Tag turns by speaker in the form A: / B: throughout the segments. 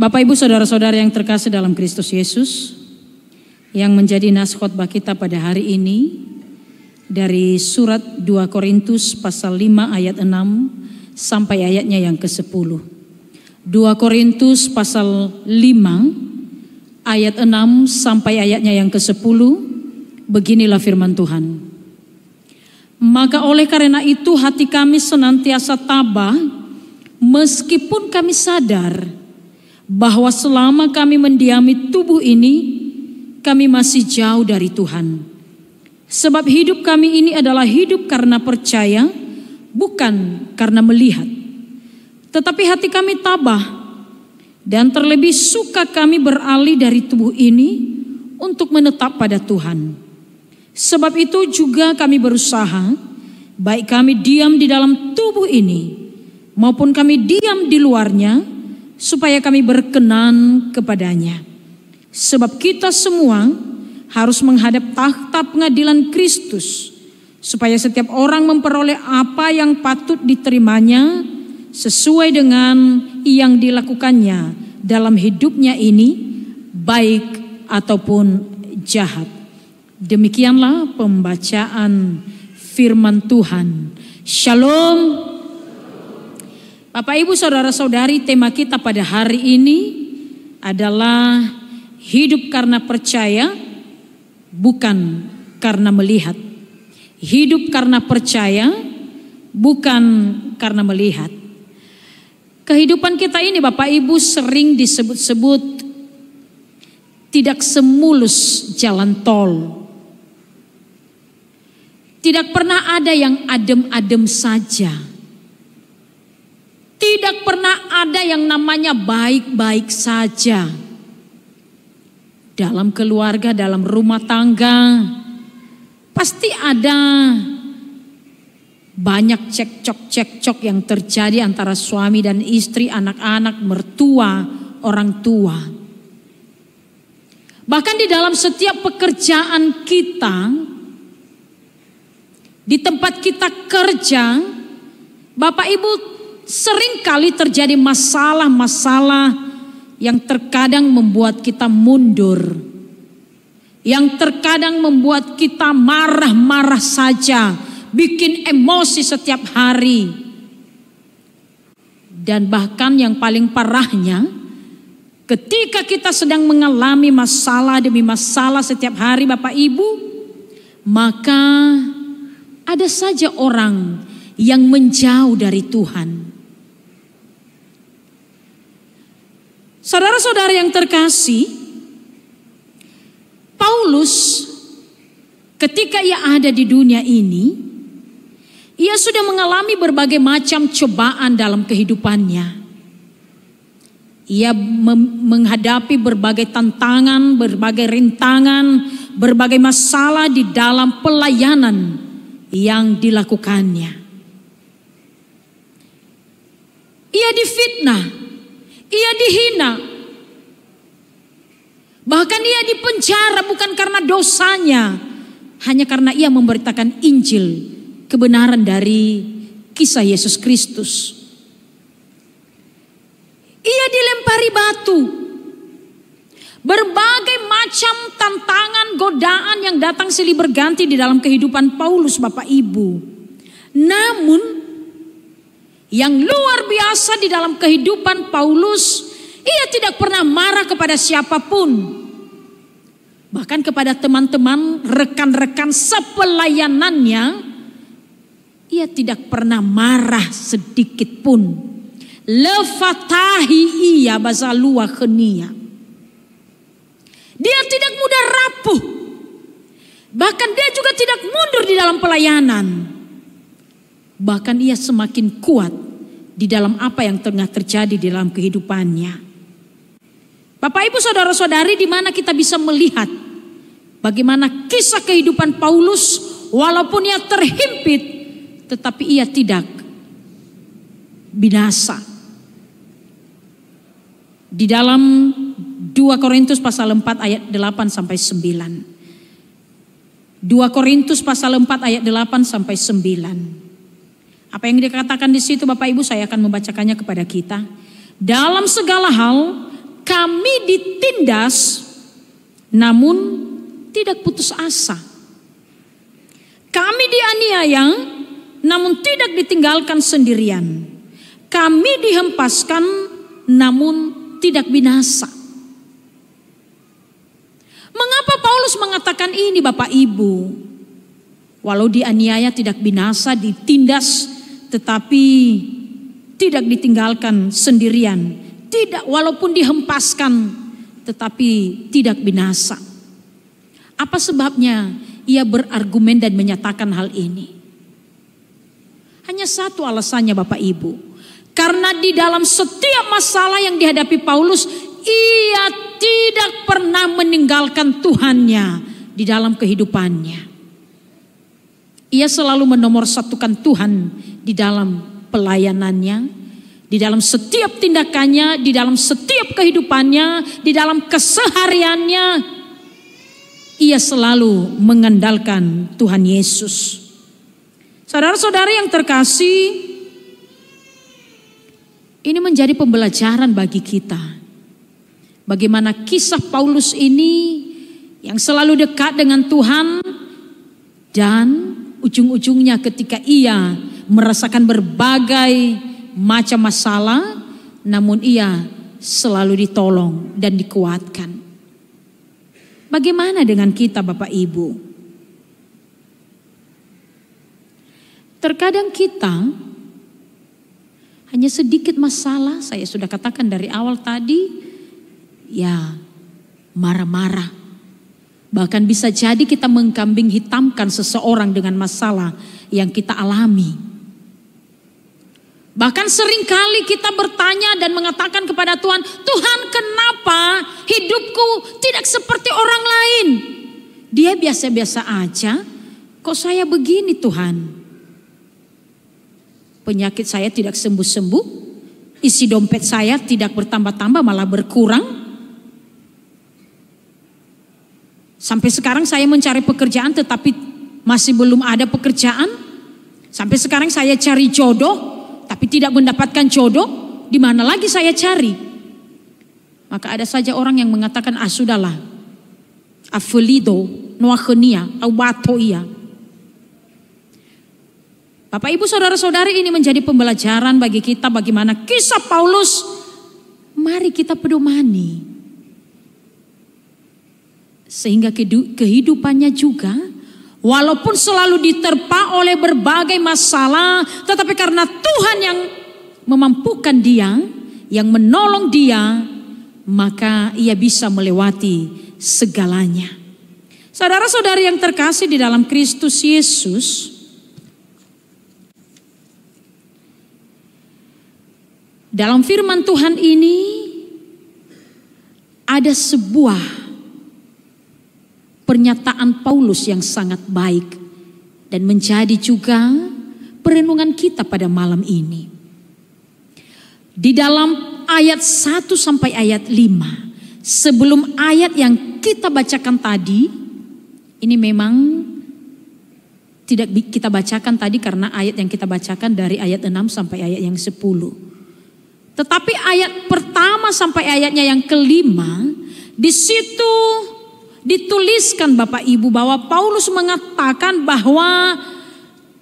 A: Bapak Ibu Saudara-saudara yang terkasih dalam Kristus Yesus, yang menjadi nas khotbah kita pada hari ini dari surat 2 Korintus pasal 5 ayat 6 sampai ayatnya yang ke-10. 2 Korintus pasal 5 ayat 6 sampai ayatnya yang ke-10, beginilah firman Tuhan. Maka oleh karena itu hati kami senantiasa tabah, meskipun kami sadar bahwa selama kami mendiami tubuh ini, kami masih jauh dari Tuhan. Sebab hidup kami ini adalah hidup karena percaya, bukan karena melihat. Tetapi hati kami tabah, dan terlebih suka kami beralih dari tubuh ini untuk menetap pada Tuhan. Sebab itu juga kami berusaha, baik kami diam di dalam tubuh ini, maupun kami diam di luarnya, supaya kami berkenan kepadanya. Sebab kita semua harus menghadap takhta pengadilan Kristus, supaya setiap orang memperoleh apa yang patut diterimanya sesuai dengan yang dilakukannya dalam hidupnya ini, baik ataupun jahat. Demikianlah pembacaan firman Tuhan. Shalom. Bapak Ibu Saudara-saudari, tema kita pada hari ini adalah hidup karena percaya, bukan karena melihat. Hidup karena percaya, bukan karena melihat. Kehidupan kita ini Bapak Ibu sering disebut-sebut tidak semulus jalan tol. Tidak pernah ada yang adem-adem saja. Tidak pernah ada yang namanya baik-baik saja. Dalam keluarga, dalam rumah tangga, pasti ada banyak cekcok-cekcok yang terjadi antara suami dan istri, anak-anak, mertua, orang tua. Bahkan di dalam setiap pekerjaan kita, di tempat kita kerja, Bapak Ibu, sering kali terjadi masalah-masalah yang terkadang membuat kita mundur, yang terkadang membuat kita marah-marah saja, bikin emosi setiap hari. Dan bahkan yang paling parahnya, ketika kita sedang mengalami masalah demi masalah setiap hari Bapak Ibu, maka ada saja orang yang menjauh dari Tuhan. Saudara-saudara yang terkasih, Paulus ketika ia ada di dunia ini, ia sudah mengalami berbagai macam cobaan dalam kehidupannya. Ia menghadapi berbagai tantangan, berbagai rintangan, berbagai masalah di dalam pelayanan yang dilakukannya. Ia difitnah, ia dihina, bahkan ia dipenjara bukan karena dosanya, hanya karena ia memberitakan Injil, kebenaran dari kisah Yesus Kristus. Ia dilempari batu, berbagai macam tantangan, godaan yang datang silih berganti di dalam kehidupan Paulus Bapak Ibu. Namun yang luar biasa di dalam kehidupan Paulus, ia tidak pernah marah kepada siapapun. Bahkan kepada teman-teman, rekan-rekan sepelayanannya, ia tidak pernah marah sedikit pun. Lefatahi iya bazalua khenia. Dia tidak mudah rapuh. Bahkan dia juga tidak mundur di dalam pelayanan. Bahkan ia semakin kuat di dalam apa yang tengah terjadi di dalam kehidupannya. Bapak Ibu Saudara-saudari, di mana kita bisa melihat bagaimana kisah kehidupan Paulus, walaupun ia terhimpit, tetapi ia tidak binasa. Di dalam 2 Korintus pasal 4 ayat 8 sampai 9. 2 Korintus pasal 4 ayat 8 sampai 9. Apa yang dikatakan di situ Bapak Ibu, saya akan membacakannya kepada kita. Dalam segala hal kami ditindas namun tidak putus asa. Kami dianiaya namun tidak ditinggalkan sendirian. Kami dihempaskan namun tidak binasa. Mengapa Paulus mengatakan ini, Bapak Ibu? Walau dianiaya tidak binasa, ditindas, tetapi tidak ditinggalkan sendirian. Tidak, walaupun dihempaskan, tetapi tidak binasa. Apa sebabnya ia berargumen dan menyatakan hal ini? Hanya satu alasannya, Bapak Ibu. Karena di dalam setiap masalah yang dihadapi Paulus, ia tidak pernah meninggalkan Tuhannya di dalam kehidupannya. Ia selalu menomorsatukan Tuhan di dalam pelayanannya, di dalam setiap tindakannya, di dalam setiap kehidupannya, di dalam kesehariannya. Ia selalu mengandalkan Tuhan Yesus. Saudara-saudari yang terkasih, ini menjadi pembelajaran bagi kita. Bagaimana kisah Paulus ini yang selalu dekat dengan Tuhan, dan ujung-ujungnya ketika ia merasakan berbagai macam masalah, namun ia selalu ditolong dan dikuatkan. Bagaimana dengan kita, Bapak Ibu? Terkadang kita hanya sedikit masalah, saya sudah katakan dari awal tadi, ya marah-marah. Bahkan bisa jadi kita mengkambing hitamkan seseorang dengan masalah yang kita alami. Bahkan seringkali kita bertanya dan mengatakan kepada Tuhan, Tuhan, kenapa hidupku tidak seperti orang lain? Dia biasa-biasa aja, kok saya begini Tuhan? Penyakit saya tidak sembuh-sembuh, isi dompet saya tidak bertambah-tambah malah berkurang. Sampai sekarang saya mencari pekerjaan tetapi masih belum ada pekerjaan. Sampai sekarang saya cari jodoh tapi tidak mendapatkan jodoh, di mana lagi saya cari? Maka ada saja orang yang mengatakan, sudahlah, afelido, noachenia, awatoia. Bapak Ibu Saudara-saudari, ini menjadi pembelajaran bagi kita bagaimana kisah Paulus. Mari kita pedomani. Sehingga kehidupannya juga, walaupun selalu diterpa oleh berbagai masalah, tetapi karena Tuhan yang memampukan dia, yang menolong dia, maka ia bisa melewati segalanya. Saudara-saudari yang terkasih di dalam Kristus Yesus, dalam firman Tuhan ini ada sebuah pernyataan Paulus yang sangat baik dan menjadi juga perenungan kita pada malam ini. Di dalam ayat 1 sampai ayat 5, sebelum ayat yang kita bacakan tadi, ini memang tidak kita bacakan tadi karena ayat yang kita bacakan dari ayat 6 sampai ayat yang 10. Tetapi ayat pertama sampai ayatnya yang kelima, di situ dituliskan Bapak Ibu bahwa Paulus mengatakan bahwa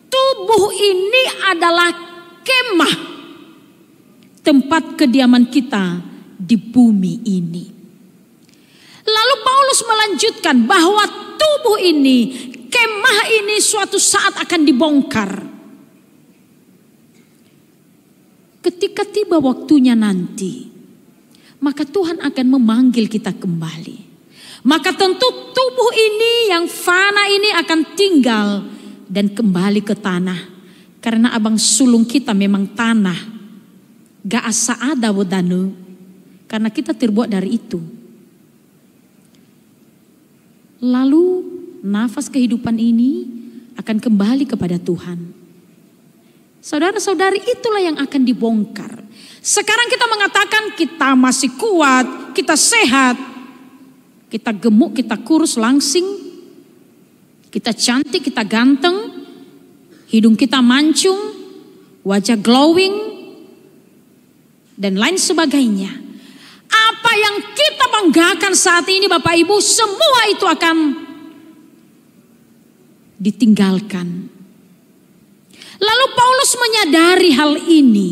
A: tubuh ini adalah kemah, tempat kediaman kita di bumi ini. Lalu Paulus melanjutkan bahwa tubuh ini, kemah ini suatu saat akan dibongkar. Ketika tiba waktunya nanti, maka Tuhan akan memanggil kita kembali. Maka tentu tubuh ini yang fana ini akan tinggal dan kembali ke tanah. Karena abang sulung kita memang tanah. Gak asa ada wadanu. Karena kita terbuat dari itu. Lalu nafas kehidupan ini akan kembali kepada Tuhan. Saudara-saudari, itulah yang akan dibongkar. Sekarang kita mengatakan kita masih kuat, kita sehat. Kita gemuk, kita kurus, langsing. Kita cantik, kita ganteng. Hidung kita mancung. Wajah glowing. Dan lain sebagainya. Apa yang kita banggakan saat ini Bapak Ibu, semua itu akan ditinggalkan. Lalu Paulus menyadari hal ini.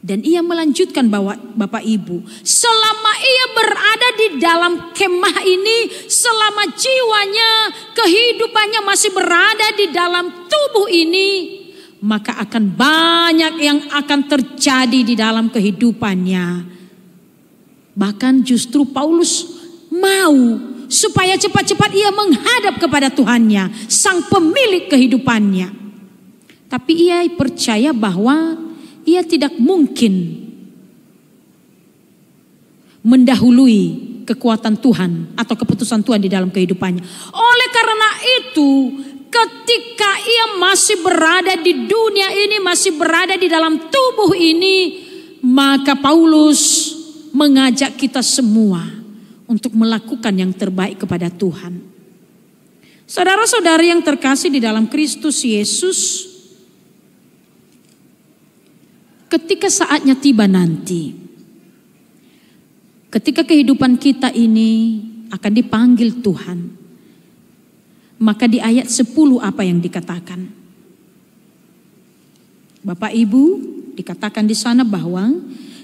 A: Dan ia melanjutkan bahwa Bapak Ibu, selama ia berada di dalam kemah ini, selama jiwanya, kehidupannya masih berada di dalam tubuh ini, maka akan banyak yang akan terjadi di dalam kehidupannya. Bahkan justru Paulus mau supaya cepat-cepat ia menghadap kepada Tuhannya, sang pemilik kehidupannya. Tapi ia percaya bahwa ia tidak mungkin mendahului kekuatan Tuhan atau keputusan Tuhan di dalam kehidupannya. Oleh karena itu, ketika ia masih berada di dunia ini, masih berada di dalam tubuh ini, maka Paulus mengajak kita semua untuk melakukan yang terbaik kepada Tuhan. Saudara-saudari yang terkasih di dalam Kristus Yesus, ketika saatnya tiba nanti, ketika kehidupan kita ini akan dipanggil Tuhan, maka di ayat 10 apa yang dikatakan? Bapak Ibu, dikatakan di sana bahwa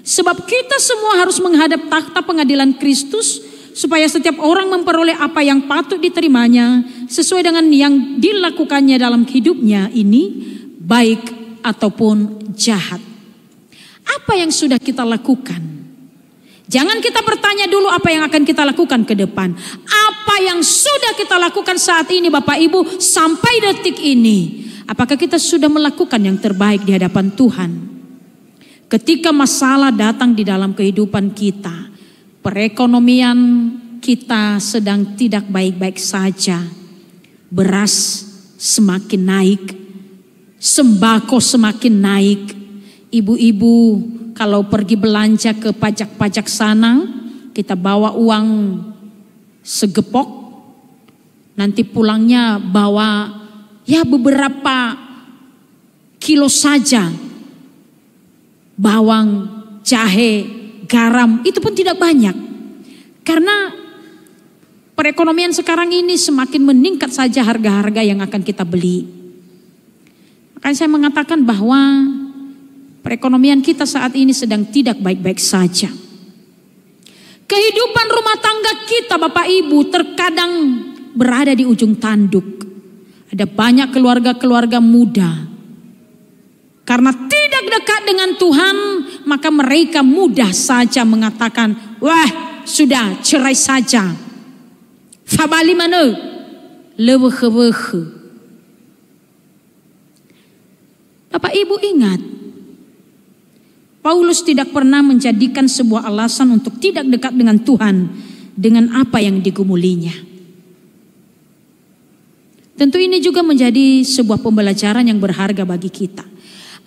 A: sebab kita semua harus menghadap takhta pengadilan Kristus, supaya setiap orang memperoleh apa yang patut diterimanya sesuai dengan yang dilakukannya dalam hidupnya ini, baik ataupun jahat. Apa yang sudah kita lakukan? Jangan kita bertanya dulu apa yang akan kita lakukan ke depan. Apa yang sudah kita lakukan saat ini Bapak Ibu sampai detik ini. Apakah kita sudah melakukan yang terbaik di hadapan Tuhan? Ketika masalah datang di dalam kehidupan kita, perekonomian kita sedang tidak baik-baik saja. Beras semakin naik, sembako semakin naik. Ibu-ibu kalau pergi belanja ke pajak-pajak sana, kita bawa uang segepok, nanti pulangnya bawa ya beberapa kilo saja. Bawang, jahe, garam, itu pun tidak banyak. Karena perekonomian sekarang ini semakin meningkat saja harga-harga yang akan kita beli. Makanya saya mengatakan bahwa perekonomian kita saat ini sedang tidak baik-baik saja. Kehidupan rumah tangga kita Bapak Ibu terkadang berada di ujung tanduk. Ada banyak keluarga-keluarga muda. Karena tidak dekat dengan Tuhan, maka mereka mudah saja mengatakan, wah sudah cerai saja. Fabali mana? Leweh-leweh. Bapak Ibu ingat, Paulus tidak pernah menjadikan sebuah alasan untuk tidak dekat dengan Tuhan dengan apa yang digumulinya. Tentu ini juga menjadi sebuah pembelajaran yang berharga bagi kita.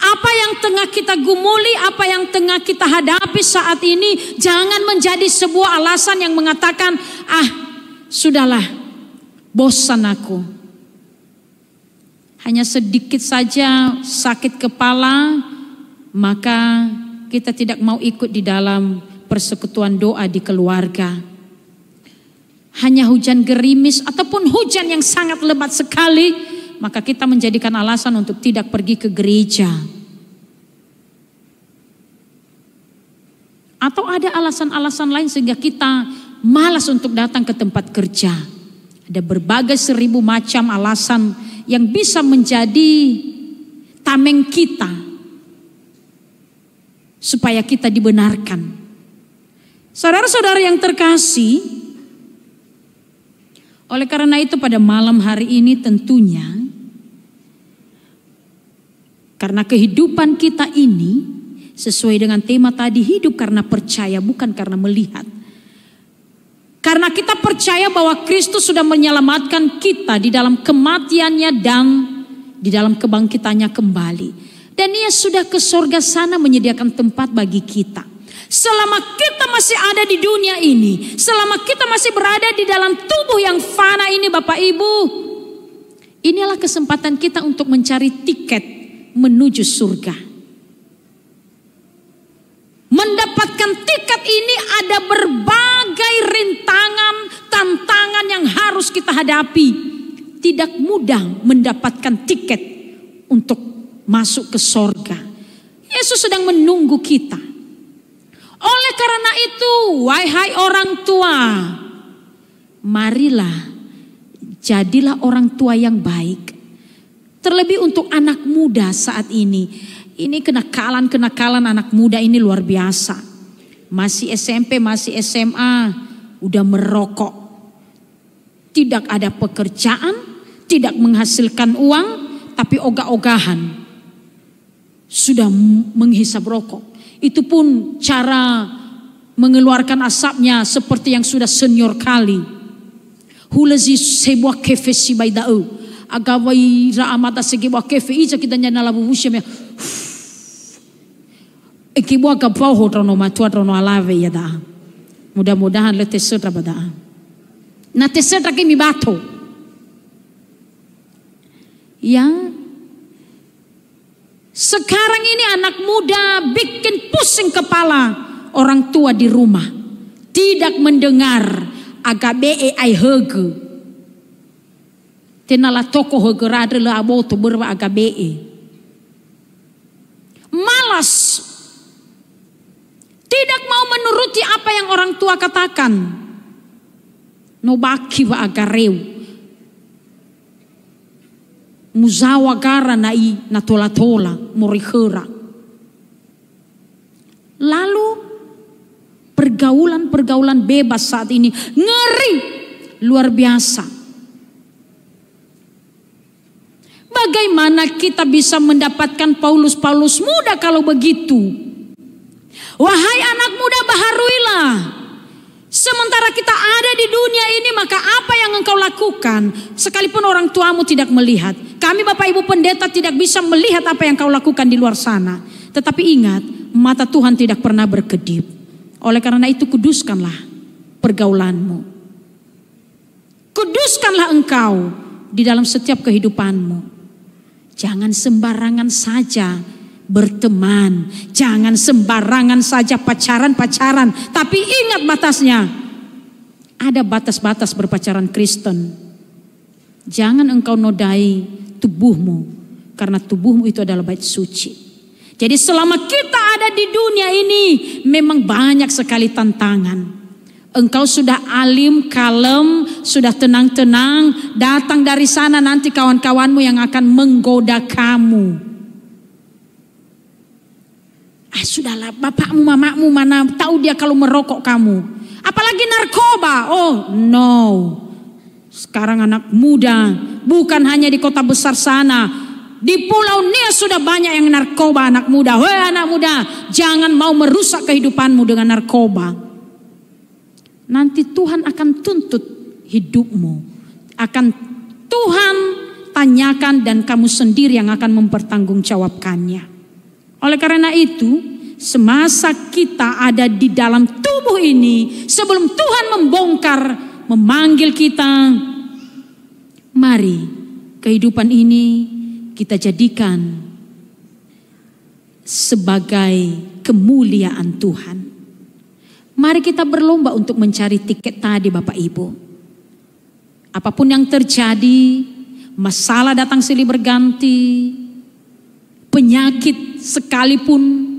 A: Apa yang tengah kita gumuli, apa yang tengah kita hadapi saat ini, jangan menjadi sebuah alasan yang mengatakan, sudahlah, bosan aku. Hanya sedikit saja sakit kepala, maka kita tidak mau ikut di dalam persekutuan doa di keluarga. Hanya hujan gerimis ataupun hujan yang sangat lebat sekali, maka kita menjadikan alasan untuk tidak pergi ke gereja. Atau ada alasan-alasan lain sehingga kita malas untuk datang ke tempat kerja. Ada berbagai 1000 macam alasan yang bisa menjadi tameng kita supaya kita dibenarkan. Saudara-saudara yang terkasih, oleh karena itu pada malam hari ini tentunya, karena kehidupan kita ini sesuai dengan tema tadi, hidup karena percaya bukan karena melihat. Karena kita percaya bahwa Kristus sudah menyelamatkan kita di dalam kematiannya dan di dalam kebangkitannya kembali. Dan Ia sudah ke sorga sana menyediakan tempat bagi kita. Selama kita masih ada di dunia ini, selama kita masih berada di dalam tubuh yang fana ini Bapak Ibu, inilah kesempatan kita untuk mencari tiket menuju surga. Mendapatkan harus kita hadapi. Tidak mudah mendapatkan tiket untuk masuk ke sorga. Yesus sedang menunggu kita. Oleh karena itu, wahai orang tua, marilah jadilah orang tua yang baik. Terlebih untuk anak muda saat ini. Ini kenakalan anak muda ini luar biasa. Masih SMP, masih SMA, udah merokok. Tidak ada pekerjaan, tidak menghasilkan uang, tapi ogah-ogahan. Sudah menghisap rokok. Itu pun cara mengeluarkan asapnya seperti yang sudah senior kali. Hulazi sebuah kefe si baidau. Agawai raamata sebuah kefe ija kita nyana labu bushya ya. Ekibuah kapau hotrono matua trono alave ya dah. Mudah-mudahan le tesetra bada. Na tesetra kimi bato. Yang sekarang ini anak muda bikin pusing kepala orang tua di rumah. Tidak mendengar agabe ai hege. Tenala toko hege radre le aboto berwa agabe. Malas. Tidak mau menuruti apa yang orang tua katakan. No baki wa agareu. Muzawa gara nai natola-tola morihera. Lalu pergaulan bebas saat ini ngeri luar biasa. Bagaimana kita bisa mendapatkan Paulus muda kalau begitu? Wahai anak muda, baharuilah. Sementara kita ada di dunia ini, maka apa yang engkau lakukan, sekalipun orang tuamu tidak melihat. Kami Bapak Ibu Pendeta tidak bisa melihat apa yang kau lakukan di luar sana. Tetapi ingat, mata Tuhan tidak pernah berkedip. Oleh karena itu kuduskanlah pergaulanmu. Kuduskanlah engkau di dalam setiap kehidupanmu. Jangan sembarangan saja berteman. Jangan sembarangan saja pacaran. Tapi ingat batasnya. Ada batas-batas berpacaran Kristen. Jangan engkau nodai tubuhmu. Karena tubuhmu itu adalah bait suci. Jadi selama kita ada di dunia ini, memang banyak sekali tantangan. Engkau sudah alim, kalem, sudah tenang-tenang, datang dari sana nanti kawan-kawanmu yang akan menggoda kamu. Sudahlah, bapakmu, mamamu mana tahu dia kalau merokok kamu. Apalagi narkoba. Oh no. Sekarang anak muda, bukan hanya di kota besar sana, di Pulau Nia sudah banyak yang narkoba anak muda. Weh anak muda, jangan mau merusak kehidupanmu dengan narkoba. Nanti Tuhan akan tuntut hidupmu. Akan Tuhan tanyakan dan kamu sendiri yang akan mempertanggungjawabkannya. Oleh karena itu, semasa kita ada di dalam tubuh ini, sebelum Tuhan memanggil kita, mari kehidupan ini kita jadikan sebagai kemuliaan Tuhan. Mari kita berlomba untuk mencari tiket tadi Bapak Ibu. Apapun yang terjadi, masalah datang silih berganti, penyakit sekalipun,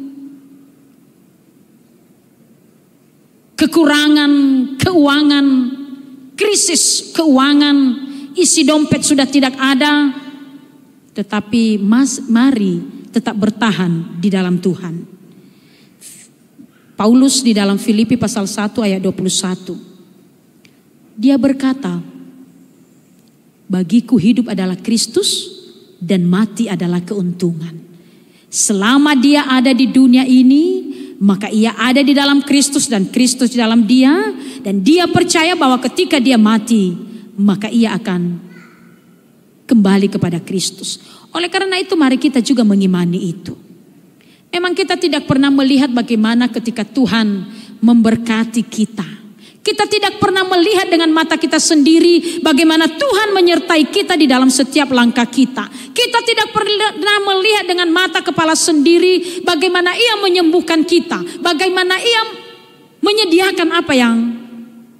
A: kekurangan keuangan, krisis keuangan, isi dompet sudah tidak ada, tetapi mari tetap bertahan di dalam Tuhan. Paulus di dalam Filipi pasal 1 ayat 21. Dia berkata, bagiku hidup adalah Kristus dan mati adalah keuntungan. Selama dia ada di dunia ini, maka ia ada di dalam Kristus dan Kristus di dalam dia. Dan dia percaya bahwa ketika dia mati, maka ia akan kembali kepada Kristus. Oleh karena itu mari kita juga mengimani itu. Memang kita tidak pernah melihat bagaimana ketika Tuhan memberkati kita. Kita tidak pernah melihat dengan mata kita sendiri bagaimana Tuhan menyertai kita di dalam setiap langkah kita. Kita tidak pernah melihat dengan mata kepala sendiri bagaimana Ia menyembuhkan kita. Bagaimana Ia menyediakan apa yang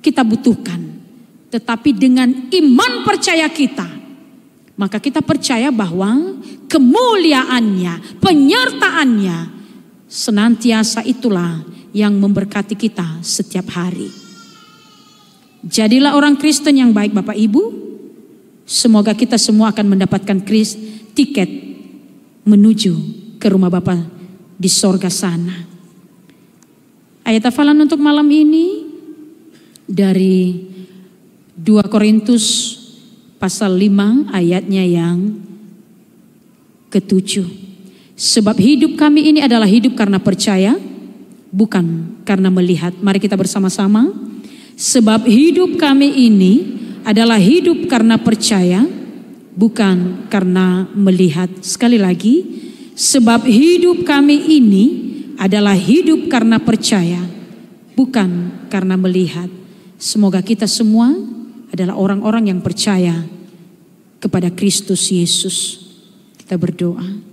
A: kita butuhkan. tetapi dengan iman percaya kita, maka kita percaya bahwa kemuliaannya, penyertaannya senantiasa itulah yang memberkati kita setiap hari. Jadilah orang Kristen yang baik Bapak Ibu. Semoga kita semua akan mendapatkan tiket menuju ke rumah Bapa di sorga sana. Ayat hafalan untuk malam ini dari 2 Korintus pasal 5 ayatnya yang ke-7. Sebab hidup kami ini adalah hidup karena percaya, bukan karena melihat. Mari kita bersama-sama. Sebab hidup kami ini adalah hidup karena percaya, bukan karena melihat. Sekali lagi, sebab hidup kami ini adalah hidup karena percaya, bukan karena melihat. Semoga kita semua adalah orang-orang yang percaya kepada Kristus Yesus. Kita berdoa.